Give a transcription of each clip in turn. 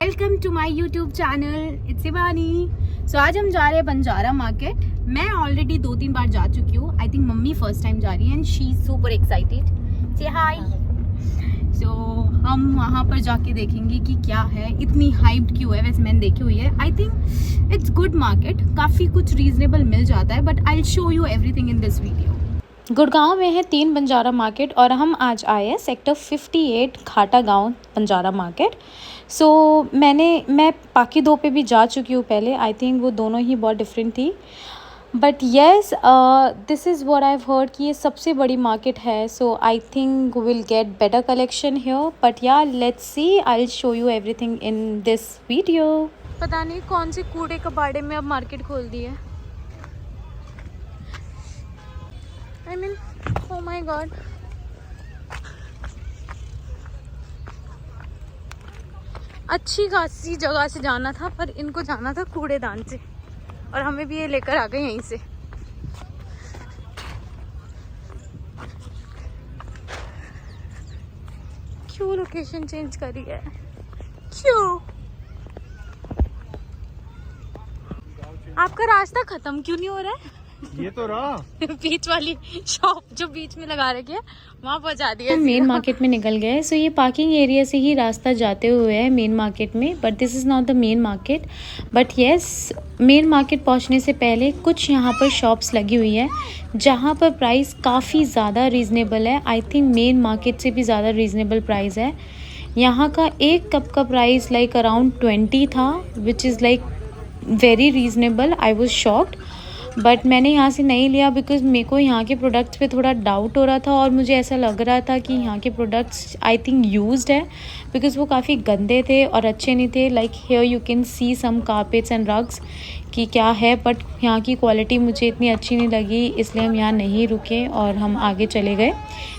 Welcome to my YouTube channel, it's Shivani. So आज हम जा रहे हैं बंजारा मार्केट। मैं ऑलरेडी 2-3 बार जा चुकी हूँ। I think mummy first time जा रही है and she is super excited. Say hi. सो हम वहाँ पर जाके देखेंगे कि क्या है, इतनी हाइप्ड क्यों है। वैसे मैंने देखी हुई है। I think it's good market, काफ़ी कुछ रीजनेबल मिल जाता है, but I will show you everything in this video. Gurgaon में है 3 बंजारा मार्केट और हम आज आए हैं सेक्टर 58 घाटा गांव बंजारा मार्केट। सो मैं बाकी 2 पे भी जा चुकी हूँ पहले। आई थिंक वो दोनों ही बहुत डिफरेंट थी, but yes this is what I have heard कि ये सबसे बड़ी मार्केट है। So I think will get better collection here, but yeah let's see, I will show you everything in this video. पता नहीं कौन से कूड़े कबाड़े में अब मार्केट खोल दी है। I mean, oh my God. अच्छी खासी जगह से जाना था, पर इनको जाना था कूड़ेदान से, और हमें भी ये लेकर आ गए यहीं से। क्यों लोकेशन चेंज करी है? क्यों? आपका रास्ता खत्म क्यों नहीं हो रहा है? ये तो रहा बीच वाली शॉप जो बीच में लगा रखी है वहाँ पहुँचा दिया। मेन मार्केट में निकल गए। सो ये पार्किंग एरिया से ही रास्ता जाते हुए है मेन मार्केट में, but this is not the main market. But yes, main market पहुँचने से पहले कुछ यहाँ पर शॉप्स लगी हुई है जहाँ पर प्राइस काफ़ी ज़्यादा रीज़नेबल है। आई थिंक मेन मार्केट से भी ज़्यादा रीज़नेबल प्राइस है। यहाँ का एक कप का प्राइस लाइक अराउंड 20 था, which is like very reasonable. I was shocked, but मैंने यहाँ से नहीं लिया बिकॉज मेरे को यहाँ के प्रोडक्ट्स पे थोड़ा डाउट हो रहा था, और मुझे ऐसा लग रहा था कि यहाँ के प्रोडक्ट्स आई थिंक यूज्ड है, बिकॉज वो काफ़ी गंदे थे और अच्छे नहीं थे। Like here you can see some carpets and rugs कि क्या है, बट यहाँ की क्वालिटी मुझे इतनी अच्छी नहीं लगी, इसलिए हम यहाँ नहीं रुके और हम आगे चले गए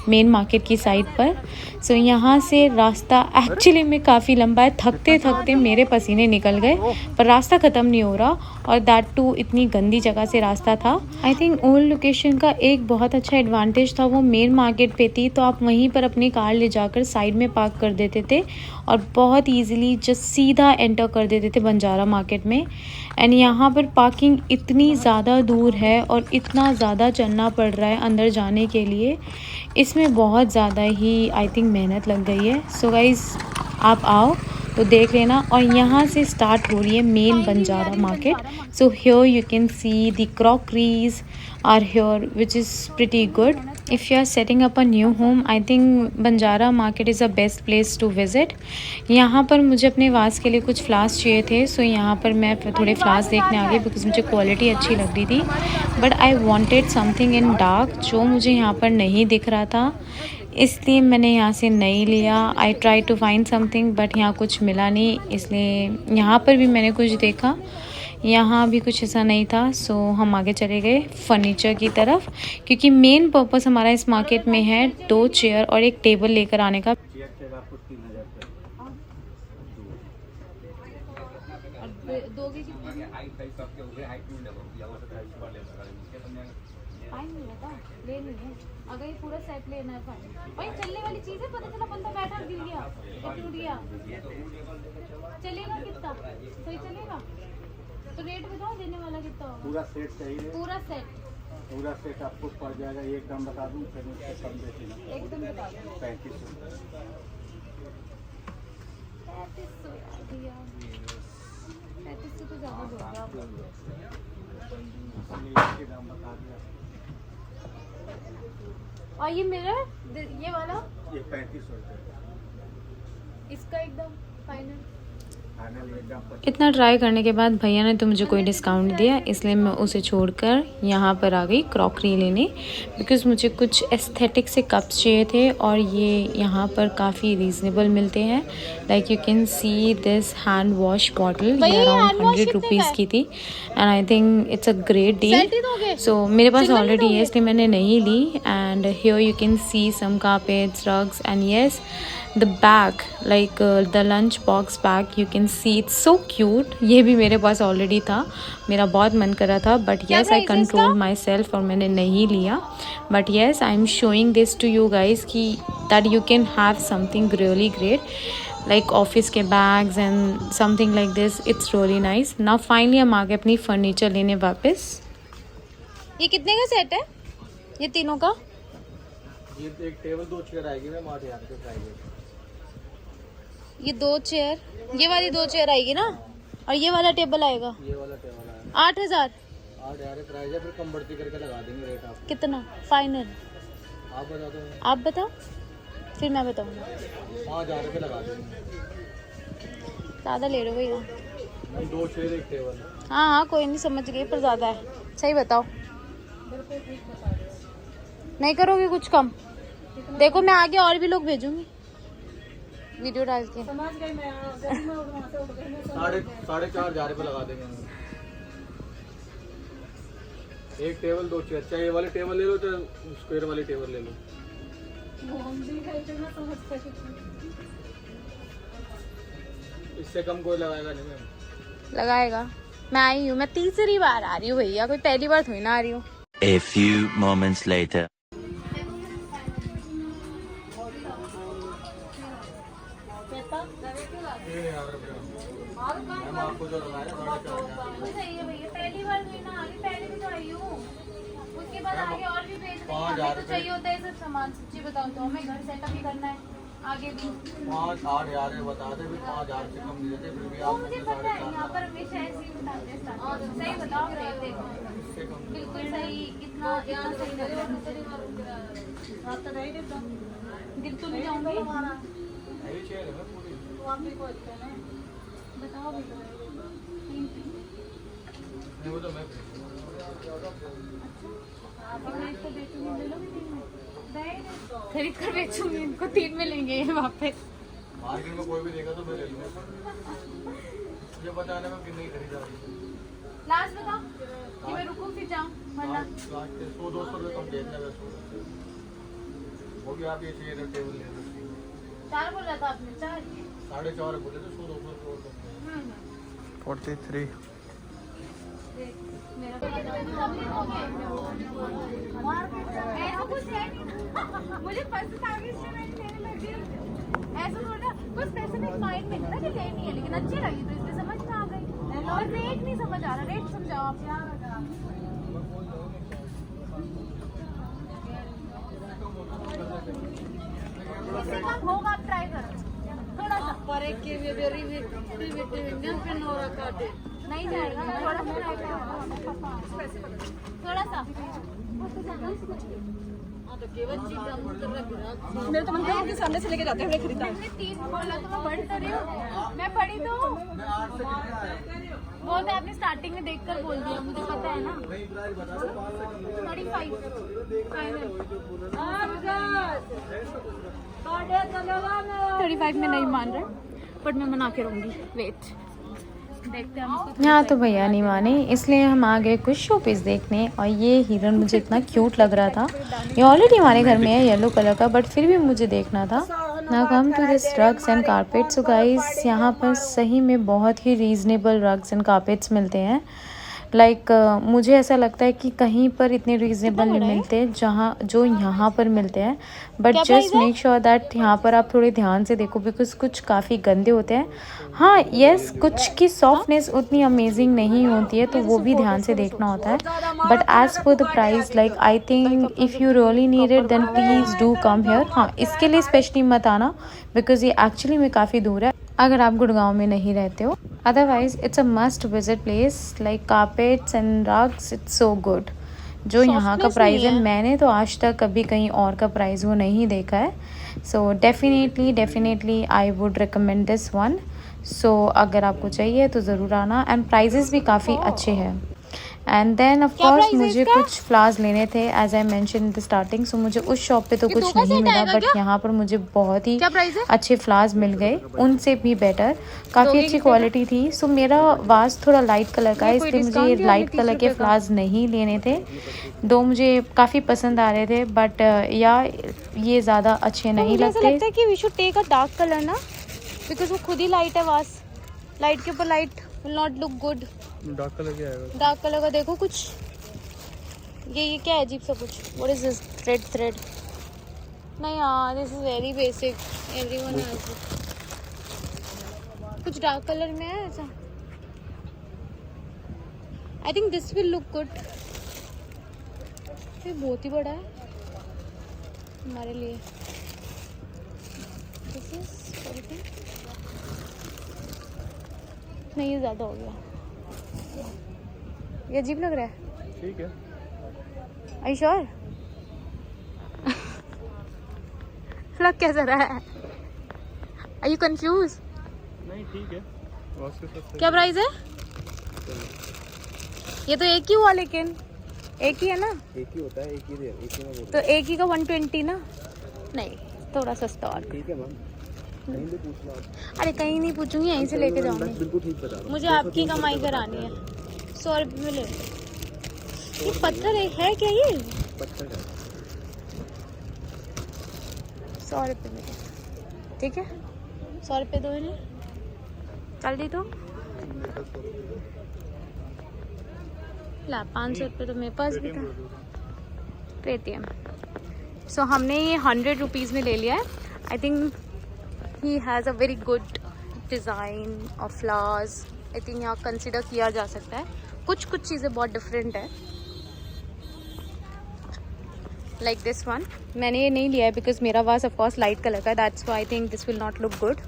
मेन मार्केट की साइड पर। सो यहाँ से रास्ता एक्चुअली में काफ़ी लंबा है। थकते थकते मेरे पसीने निकल गए, पर रास्ता ख़त्म नहीं हो रहा, और दैट टू इतनी गंदी जगह से रास्ता था। आई थिंक ओल्ड लोकेशन का एक बहुत अच्छा एडवांटेज था, वो मेन मार्केट पे थी, तो आप वहीं पर अपनी कार ले जाकर साइड में पार्क कर देते थे और बहुत ईजिली जस्ट सीधा एंटर कर देते थे बंजारा मार्केट में। एंड यहाँ पर पार्किंग इतनी ज़्यादा दूर है और इतना ज़्यादा चलना पड़ रहा है अंदर जाने के लिए, इसमें बहुत ज़्यादा ही आई थिंक मेहनत लग गई है। सो गाइज़, आप आओ तो देख लेना। और यहाँ से स्टार्ट हो रही है main Banjara market. So here you can see the crockeries are here, which is pretty good if you are setting up a new home. I think Banjara market is a best place to visit. यहाँ पर मुझे अपने वास के लिए कुछ flowers चाहिए थे, सो यहाँ पर मैं थोड़े फ्लावर्स देखने आ गई बिकॉज मुझे क्वालिटी अच्छी लग रही थी, but I wanted something in dark जो मुझे यहाँ पर नहीं दिख रहा था, इसलिए मैंने यहाँ से नहीं लिया। I try to find something, but यहाँ कुछ मिला नहीं, इसलिए यहाँ पर भी मैंने कुछ देखा, यहाँ भी कुछ ऐसा नहीं था। सो हम आगे चले गए फर्नीचर की तरफ, क्योंकि मेन पर्पस हमारा इस मार्केट में है 2 चेयर और एक टेबल लेकर आने का। अगर ये पूरा सेट लेना है भाई, चलने वाली चीज है, पता चला बंदा बैठा गिर गया, टूट गया, चलेगा कितना? सही चलेगा तो रेट बताओ, देने वाला कितना होगा? पूरा सेट चाहिए? पूरा सेट आपको पड़ जाएगा, एकदम बता दूं, फिर उससे कम देती ना, एकदम बता दो। 3500। 3500 तो ज़्यादा बोल रहे हो आप लोग। दाम बता दिया। और ये मिरर, ये वाला, ये 3500 रुपये, इसका एकदम फाइनल। इतना ट्राई करने के बाद भैया ने तो मुझे कोई डिस्काउंट नहीं दिया, इसलिए मैं उसे छोड़कर यहाँ पर आ गई क्रॉकरी लेने, बिकॉज़ मुझे कुछ एस्थेटिक से कप्स चाहिए थे और ये यहाँ पर काफ़ी रीज़नेबल मिलते हैं। Like you can see this hand wash bottle, ये अराउंड 100 रुपीज़ की थी, and I think it's a great deal. So मेरे पास ऑलरेडी है, इसलिए मैंने नहीं ली। And here you can see some carpets, rugs, and yes the bag, like the lunch box bag, you can see it's so cute. ये भी मेरे पास ऑलरेडी था, मेरा बहुत मन कर रहा था, but yes I control my self और मैंने नहीं लिया। But yes, I am showing this to you guys कि that you can have something really great. Like office के bags and something like this. It's really nice. Now finally हम आ गए अपनी फर्नीचर लेने वापस. ये कितने का सेट है ये तीनों का? ये एक टेबल 2 चेयर आएगी मैम 8,000 के प्राइस. ये 2 चेयर, ये वाली 2 चेयर आएगी ना, और ये वाला टेबल आएगा ये वाला टेबल आएगा 8,000. 8,000 प्राइस है. फिर कम बढ़ती करके लगा देंगे रेट आप. कितना फाइनल आप बता दो. आप बताओ फिर मैं बताऊंगा. 5,000 रुपये लगा देंगे. ज़्यादा ले लो भैया. 2 चेयर एक टेबल. हाँ हाँ कोई नहीं, समझ गई, पर ज़्यादा है. सही बताओ. नहीं करोगे कुछ कम? देखो मैं आगे और भी लोग भेजूंगी वीडियो डाल के. 4,500 रुपये लगा देंगे. एक टेबल 2 चेयर. चाहे ये वाली टेबल ले लो चाहे स्क्वायर वाली टेबल ले लो. इससे कम कोई लगाएगा नहीं मैम. लगाएगा. मैं आई हूँ, मैं तीसरी बार आ रही हूँ भैया, कोई पहली बार थोड़ी ना आ रही हूँ. A few moments later. Ma'am आपको जो लगाया 4,500. सही है भैया, पहली बार थोड़ी ना आ रही, पहले भी तो आई हूँ. उसके बाद आगे और भी भेज देंगे. हमें तो चाहिए होता है सब सामान. सच्ची बताओ तो हमें घर सेटअप भी करना है आगे भी. 5,000 बता दे. फिर 5,000 से कम नहीं देते. फिर भी वो आप मुझे पता है, यहाँ पर हमेशा ऐसे ही बताते हैं. सही बताओ रेट देखो. इससे कम बिल्कुल सही. इतना इतना सही लग रहा है मुझे. दिल तो नहीं जाऊंगी. नहीं चेयर है मैम पूरी. बताओ भी. नहीं वो तो मैं खरीद कर बेचूंगी इनको. 3 में लेंगे ये वापस. मार्केट में कोई भी देगा तो मैं ले लूँगा. मुझे बताने में कितनी खरीदारी. लास्ट बताओ कि मैं रुकूं फिर जाऊं वरना. 100-200 रुपये कम देना वैसे. वो भी आप ये चेयर टेबल ले लो. 4 बोल रहा था आपने. 4 4,500 बोले तो 100-200 रुपये. 43. ऐसा कुछ है नहीं. मुझे पसंद आ गई इसलिए मैंने लेने लगी. ऐसा थोड़ा कुछ स्पेसिफिक माइंड में था कि लेनी है, लेकिन अच्छी लगी तो इसलिए समझ में आ गई. और रेट नहीं समझ आ रहा. रेट समझाओ आप. इससे कम होगा, आप ट्राई करो थोड़ा सा. नहीं जाएगा. थोड़ा सा ट्राई करो. थोड़ा सा. मेरे तो मन है कि सामने से लेके जाते हुए खरीदा. मैंने 3 बोला तो मैं बढ़ तो रही हूँ. मैं पढ़ी तो बहुत है. आपने स्टार्टिंग में देखकर बोल दिया, मुझे पता है ना. 35 में नहीं मान रहे, बट मैं मना के रहूंगी. वेट देखते हैं हम इसको. यहाँ तो भैया नहीं माने, इसलिए हम आ गए कुछ शो पीस देखने. और ये हिरन मुझे इतना क्यूट लग रहा था. ये ऑलरेडी हमारे घर में है येलो कलर का, बट फिर भी मुझे देखना था. Now come to this rugs and carpets. So guys यहाँ पर सही में बहुत ही रीज़नेबल रग्स एंड कारपेट्स मिलते हैं. लाइक मुझे ऐसा लगता है कि कहीं पर इतने रीज़नेबल नहीं मिलते जहाँ जो यहाँ पर मिलते हैं. But just make sure that यहाँ पर आप थोड़े ध्यान से देखो, बिकॉज कुछ काफ़ी गंदे होते हैं. हाँ यस, कुछ की सॉफ्टनेस उतनी अमेजिंग नहीं होती है, तो वो भी ध्यान से देखना होता है. But as per the price, like I think if you really need it then please do come here. हाँ इसके लिए स्पेशली मत आना, बिकॉज ये एक्चुअली में काफ़ी दूर है अगर आप गुड़गांव में नहीं रहते हो. Otherwise it's a must visit place. Like carpets and rugs, it's so good. जो यहाँ का प्राइस है, मैंने तो आज तक कभी कहीं और का प्राइस वो नहीं देखा है. So definitely I would recommend this one. So अगर आपको चाहिए तो ज़रूर आना. एंड प्राइजेस भी काफ़ी अच्छे हैं. एंड देन ऑफ कोर्स मुझे कुछ फ्लावर्स लेने थे as I mention in the starting. So मुझे उस शॉप पे तो कुछ नहीं मिला, बट यहाँ पर मुझे बहुत ही अच्छे फ्लावर्स मिल गए, उनसे भी बेटर. काफ़ी अच्छी क्वालिटी थी. सो मेरा वास थोड़ा लाइट कलर का है, इसलिए मुझे लाइट कलर के फ्लावर्स नहीं लेने थे. दो मुझे काफ़ी पसंद आ रहे थे, बट या ये ज़्यादा अच्छे नहीं लगते. लगता है कि we should take a dark colour ना, बिकॉज वो खुद ही लाइट है. वास लाइट के ऊपर light will not look good. Dark colour क्या आएगा? डार्क कलर का देखो कुछ. ये क्या है अजीब सा कुछ. What is this? Red thread. नहीं यार, this is very basic. Everyone has it. कुछ डार्क कलर में है ऐसा. I think this will look good. ये बहुत ही बड़ा है हमारे लिए. दिस इज नहीं, ये ज़्यादा हो गया. ये अजीब लग रहा है. ठीक है. Are you sure? लग कैसा रहा है? Are you confused? नहीं ठीक है. क्या प्राइस है? ये तो एक ही हुआ लेकिन एक ही है ना. एक ही होता है, एक ही में तो एक ही का 120 ना. नहीं थोड़ा सस्ता और. ठीक है मैम. कहीं भी पूछ लो आप. अरे कहीं नहीं पूछूंगी, यहीं से लेके जाऊंगी. बिल्कुल ठीक बता रहा हूँ. मुझे आपकी कमाई करानी है. 100 रुपये में ले. ये पत्थर है क्या ये? पत्थर है. 100 रुपये में. ठीक है 100 रुपये दो इन्हें. चल दी तो ला. 500 रुपये तो मेरे पास भी था. पेटीएम. सो हमने ये 100 रुपीज़ में ले लिया है. I think he has a very good design of flowers. I think यहाँ कंसिडर किया जा सकता है. कुछ चीज़ें बहुत डिफरेंट है. Like this one. मैंने ये नहीं लिया है बिकॉज मेरा वास ऑफ कोर्स लाइट कलर का है. That's why I think this will not look good.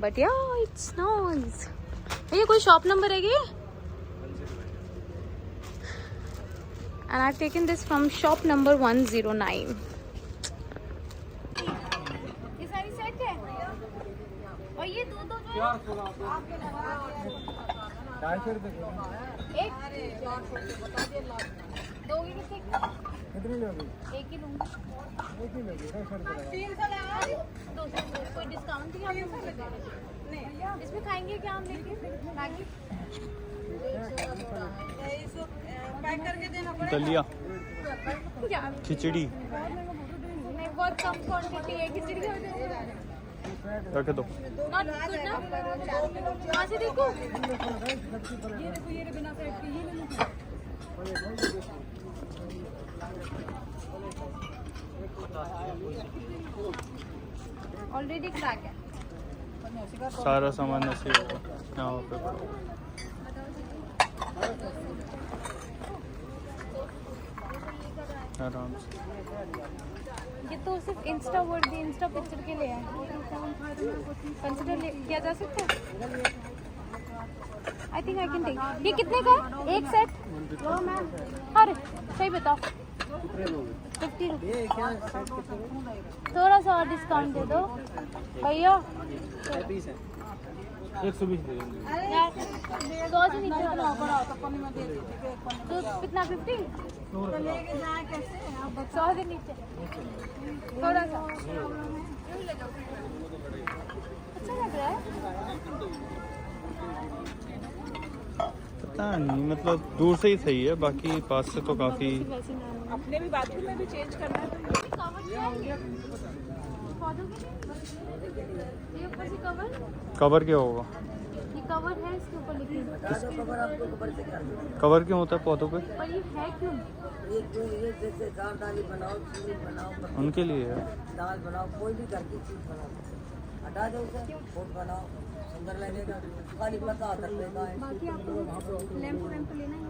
But या इट्स नाइस. ये कोई शॉप नंबर है क्या? And I've taken this from shop number 109. ये सारी सेट है और ये दो जो है 250 रुपये. एक दोगे कितने? कितनी लोगी? एक ही लूँगी. एक ही लोगी. 200 रुपये. 200 कोई डिस्काउंट दिया नहीं. इसमें खाएंगे क्या हम लेके? मैगी दलिया. क्या? खिचड़ी. नहीं बहुत कम क्वांटिटी है. खिचड़ी का रख दो. नॉट गुड ना. कहाँ से देखो? ये बिना फेट के ये ले लो. ऑलरेडी क्रैक है. सारा सामान ऐसे होगा यहाँ पे. आराम से. ये तो सिर्फ इंस्टा वर्ड भी इंस्टा पिक्चर के लिए है. कंसिडर किया जा सकता है. I think I can take. ये कितने का है एक सेट? अरे सही बताओ. 50 रुपये. थोड़ा सा और डिस्काउंट दे दो भैया. 120 दे देंगे. 100 से नीचे वाला तो कितना 50? 100 से नीचे थोड़ा सा. अच्छा लग रहा है. पता नहीं मतलब दूर से ही सही है. बाकी पास से तो काफी. अपने भी बाथरूम में भी चेंज करना है. कवर क्या होगा? ये कवर है इसके ऊपर लिखा. कवर क्यों होता है पौधों पे? पर ये है क्यों? उनके लिए है. दाल बनाओ, कोई भी घर की चीज बनाओ, हटा दो उसे, फूड बनाओ, सुंदर लगेगा. खाली पता लगेगा. बाकी आपको लैंप वैम्प लेना है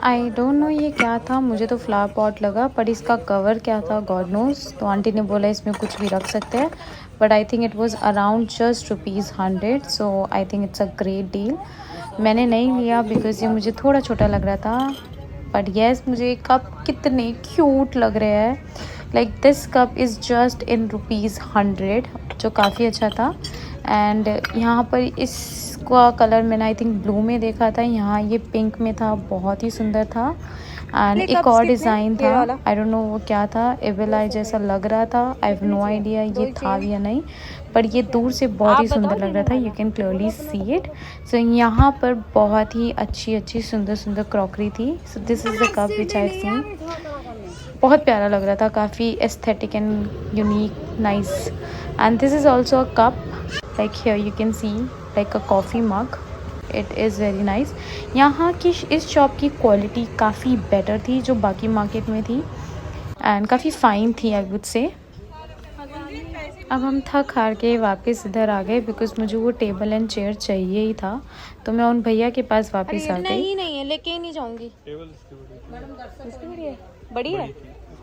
आई डोंट नो ये क्या था. मुझे तो फ्लावर पॉट लगा पर इसका कवर क्या था गॉड नोज. तो आंटी ने बोला इसमें कुछ भी रख सकते हैं. But I think it was around just ₹100. So I think it's a great deal. मैंने नहीं लिया बिकॉज ये मुझे थोड़ा छोटा लग रहा था. बट येस मुझे कप कितने क्यूट लग रहे हैं. Like this cup is just in ₹100 जो काफ़ी अच्छा था. एंड यहाँ पर इसका कलर मैंने आई थिंक ब्लू में देखा था. यहाँ ये पिंक में था. बहुत ही सुंदर था. एंड एक और डिज़ाइन था. आई डोंट नो वो क्या था. एविल आई जैसा लग रहा था. आई हैव नो आइडिया ये था या नहीं. पर ये दूर से बहुत ही सुंदर लग रहा था. You can clearly see it. So यहाँ पर बहुत ही अच्छी सुंदर क्रॉकरी थी. So this is the cup which I seen. बहुत प्यारा लग रहा था. काफ़ी aesthetic and unique nice. And this is also a cup. Like here you can see like a coffee mug. It is very nice. यहाँ की इस shop की क्वालिटी काफ़ी बेटर थी जो बाकी मार्केट में थी. एंड काफ़ी फ़ाइन थी आई वुड से. अब हम थक हार के वापस इधर आ गए बिकॉज मुझे वो टेबल एंड चेयर चाहिए ही था, तो मैं उन भैया के पास वापस आ गई। नहीं है, लेके ही नहीं जाऊंगी। टेबल इसकी बड़ी थी। बड़ी है,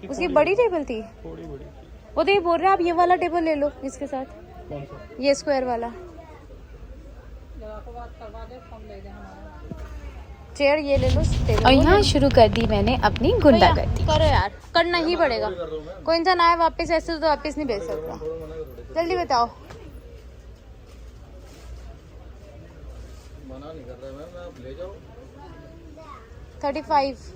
उसकी बड़ी टेबल थी। थोड़ी बड़ी थी। वो तो ये बोल रहे हैं आप ये वाला टेबल ले लो इसके साथ, कौन सा? ये स्क्वायर वाला चेयर ये ले लो टेबल। और यहाँ शुरू कर दी मैंने अपनी गुंडागर्दी। करो यार, करना ही पड़ेगा। कोई इंसान आए वापस ऐसे तो वापस नहीं भेज सकता। जल्दी बताओ। मना नहीं कर रहा मैम, आप ले जाओ। 35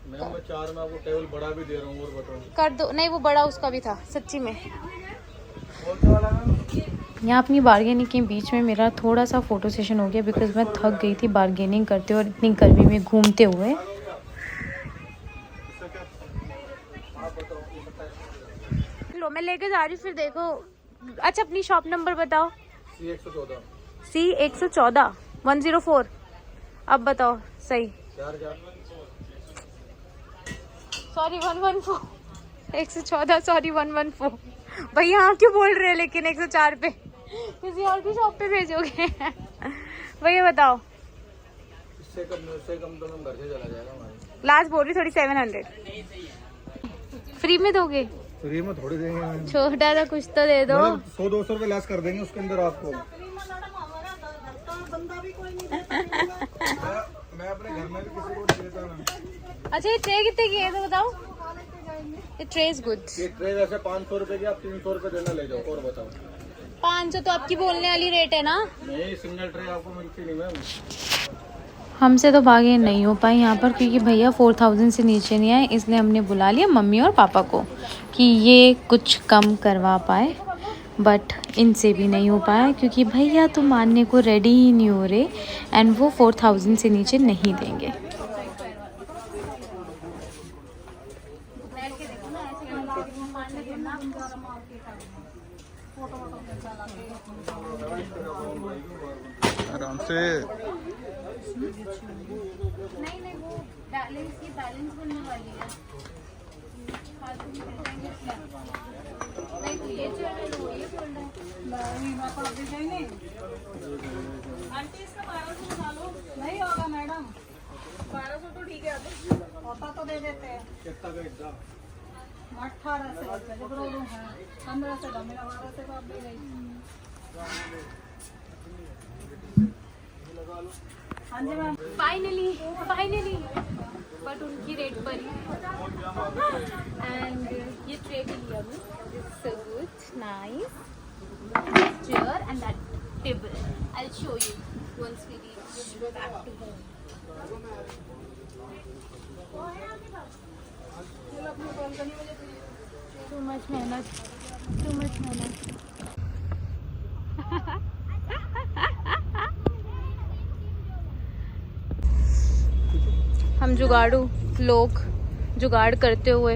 मैम मैं 4 में आपको टेबल बड़ा भी दे रहा हूँ, और बताओ। कर दो। नहीं वो बड़ा उसका भी था सच्ची में। कौन सा वाला मैम? यहाँ अपनी बार्गेनिंग के बीच में मेरा थोड़ा सा फ़ोटो सेशन हो गया बिकॉज मैं थक गई थी बार्गेनिंग करते और इतनी गर्मी में घूमते हुए। लो मैं लेके जा रही हूँ, फिर देखो। अच्छा अपनी शॉप नंबर बताओ। C114। C114 104। अब बताओ सही। Sorry 114 114 sorry 114। भैया यहाँ क्यों बोल रहे हैं लेकिन 104 पे किसी और की शॉप पे भेजोगे? भैया बताओ। इससे कम तो मैं घर से चला जाएगा हमारे। लास्ट बोल रही थोड़ी 700 फ्री में दोगे? फ्री में थोड़ी देंगे मैम, छोटा सा कुछ तो दे दो। 100-200 रुपए लेस कर देंगे उसके अंदर आपको। मैं अपने घर में भी किसी को नहीं देता ना। अच्छा ये ट्रे कितने की है तो बताओ। ये ट्रे इज गुड। ये ट्रे वैसे 500 रुपए की, आप 300 रुपए देना ले जाओ। और बताओ। 500 तो आपकी बोलने वाली रेट है ना? नहीं, सिंगल ट्रे आपको मिलती नहीं मैम। हमसे तो बार्गेन नहीं हो पाई यहाँ पर क्योंकि भैया 4000 से नीचे नहीं आए, इसलिए हमने बुला लिया मम्मी और पापा को कि ये कुछ कम करवा पाए, बट इनसे भी नहीं हो पाया क्योंकि भैया तो मानने को रेडी ही नहीं हो रहे एंड वो 4000 से नीचे नहीं देंगे। आराम से। नहीं वो बैलेंस बनने वाली है। नहीं तो ये आंटी इसका 1200 बना लो। नहीं होगा मैडम, 1200 तो ठीक है। होता तो दे देते हैं। कितना का इतना? 18 से 15 से कम, 12 से तो आप दे गई। हाँ जी मैम। फाइनली बट उनकी रेट पर ही। एंड ये ट्रे भी लिया मैं। So good nice chair and that table. I will show you once we reach back to home. Too much मेहनत। हम जुगाड़ू लोग जुगाड़ करते हुए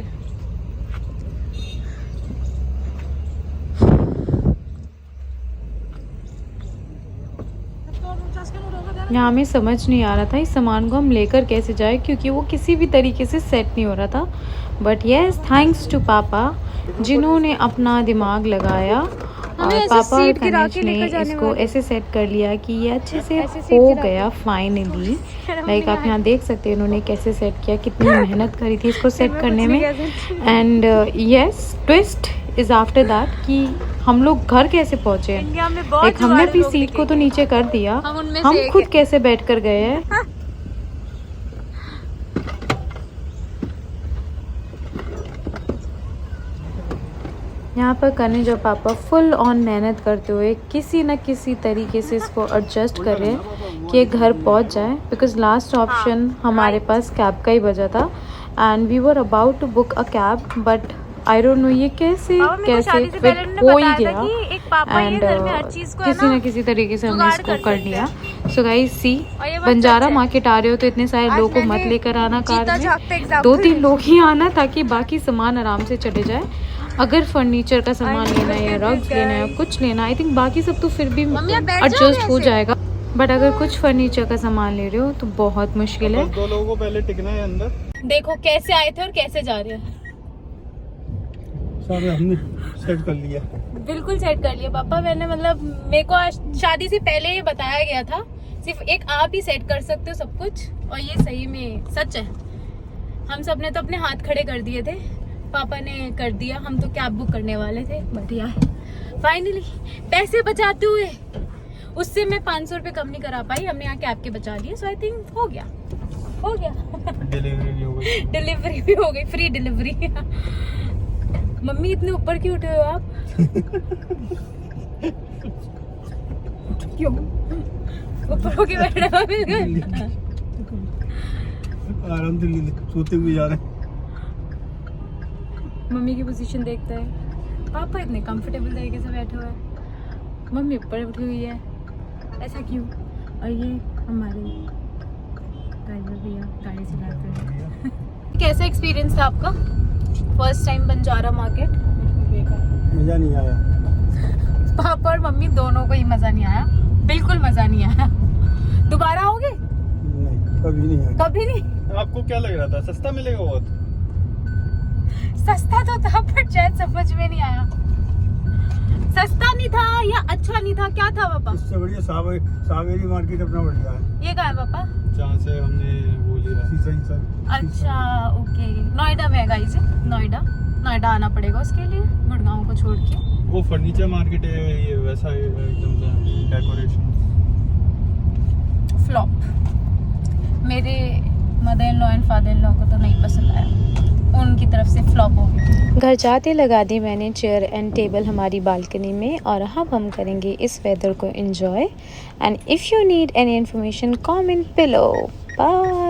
यहाँ हमें समझ नहीं आ रहा था इस सामान को हम लेकर कैसे जाए क्योंकि वो किसी भी तरीके से सेट नहीं हो रहा था, बट यस थैंक्स टू पापा जिन्होंने अपना दिमाग लगाया और पापा और कनिष्क ने इसको ऐसे सेट कर लिया कि ये अच्छे से हो गया फाइनली। लाइक आप यहाँ देख सकते हैं इन्होंने कैसे सेट किया, कितनी मेहनत करी थी इसको सेट करने में। And yes twist is after that कि हम लोग घर कैसे पहुँचे। एक हमने अपनी सीट को तो नीचे कर दिया, हम खुद कैसे बैठ कर गए हैं। यहाँ पर कनिज और पापा फुल ऑन मेहनत करते हुए किसी न किसी तरीके से इसको एडजस्ट कर रहे हैं कि ये घर पहुँच जाए बिकॉज लास्ट ऑप्शन हमारे पास कैब का ही बचा था and we were about to book a cab but I don't know ये कैसे फिर हो ही गया एंड किसी न किसी तरीके से हमने इसको कर लिया। सो गाइस सी बंजारा मार्केट आ रहे हो तो इतने सारे लोगों को मत लेकर आना कार में, 2-3 लोग ही आना ताकि बाकी सामान आराम से चले जाए। अगर फर्नीचर का सामान लेना है या रग्स लेना है या कुछ लेना आई थिंक बाकी सब तो फिर भी एडजस्ट हो जाएगा, बट अगर कुछ फर्नीचर का सामान ले रहे हो तो बहुत मुश्किल है। 2 लोगों को पहले टिकना है अंदर। देखो कैसे आए थे और कैसे जा रहे हैं। सारे हमने सेट कर लिया। बिल्कुल सेट कर लिया पापा। मैंने मतलब मेरे को आज शादी से पहले ही बताया गया था सिर्फ एक आप ही सेट कर सकते हो सब कुछ, और ये सही में सच है। हम सब ने तो अपने हाथ खड़े कर दिए थे, पापा ने कर दिया। हम तो कैब बुक करने वाले थे, बट यार फाइनली पैसे बचाते हुए उससे मैं 500 रुपये कम नहीं करा पाई, हमने यहाँ कैब के बचा लिए। सो आई थिंक हो गया डिलीवरी भी हो गई, डिलीवरी भी हो गई, फ्री डिलीवरी। मम्मी इतने ऊपर क्यों उठे हो आप? क्यों ऊपर होके बैठे हो? आराम से सोते हुए जा रहे हैं। मम्मी की पोजीशन देखते हैं, पापा इतने कंफर्टेबल तरीके से बैठे हुए हैं, मम्मी ऊपर उठी हुई है, ऐसा क्यों? और ये हमारे ड्राइवर भैया गाड़ी चलाते हैं। कैसा एक्सपीरियंस था आपका फर्स्ट टाइम बंजारा मार्केट? मजा नहीं आया। पापा और मम्मी दोनों को ही मजा नहीं आया, बिल्कुल मजा नहीं आया। दोबारा आओगे? नहीं, कभी नहीं आया। कभी नहीं। आपको क्या लग रहा था सस्ता मिलेगा? बहुत सस्ता तो था पर शायद समझ में नहीं आया। सस्ता नहीं था या अच्छा नहीं था, क्या था पापा? इससे बढ़िया सावेरी मार्केट अपना बढ़िया है। ये कहाँ है पापा? जहाँ से हमने वो लिया सही। अच्छा ओके, नोएडा में है गाइस, नोएडा आना पड़ेगा उसके लिए, गुड़गांव को छोड़ के। वो फर्नीचर मार्केट है, ये वैसा है एकदम डेकोरेशन। फ्लॉप। मेरे mother in law and father in law को तो नहीं पसंद आया, उनकी तरफ से फ्लॉप हो गई। घर जाते लगा दी मैंने चेयर एंड टेबल हमारी बालकनी में, और अब हम करेंगे इस वेदर को enjoy. And if you need any information comment below. Bye.